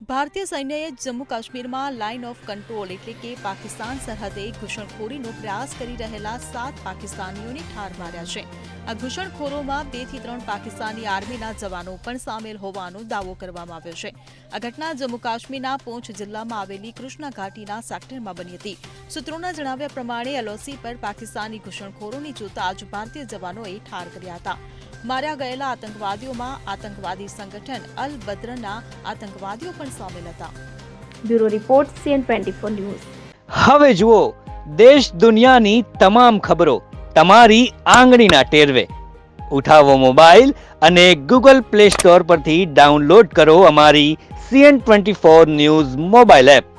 ભારતીય સૈન્યએ જમ્મુ કાશ્મીરમાં line of control એટલે કે પાકિસ્તાન સરહદે ઘૂસણખોરીનો પ્રયાસ કરી રહેલા 7 પાકિસ્તાનીઓને ઠાર માર્યા છે. આ ઘૂસણખોરોમાં 2 થી 3 પાકિસ્તાની આર્મીના જવાનો પણ સામેલ હોવાનો દાવો કરવામાં આવ્યો છે. આ ઘટના જમ્મુ કાશ્મીરના પૂંછ જિલ્લામાં આવેલી કૃષ્ણા ઘાટીના સેક્ટરમાં બની હતી. સૂત્રોના જણાવ્યા પ્રમાણે એલઓસી પર પાકિસ્તાની ઘૂસણખોરોને જોતા જ ભારતીય જવાનોએ ઠાર કર્યા હતા. માર્યા ગયેલા આતંકવાદીઓમાં આતંકવાદી સંગઠન અલ બદ્રના આતંકવાદીઓ પણ સામેલ હતા. Bureau report CN24 news. હવે જુઓ દેશ દુનિયાની તમામ ખબરો તમારી આંગળીના ટેરવે. ઉઠાવો મોબાઈલ અને Google Play Store પરથી ડાઉનલોડ કરો અમારી CN24 ન્યૂઝ મોબાઈલ એપ.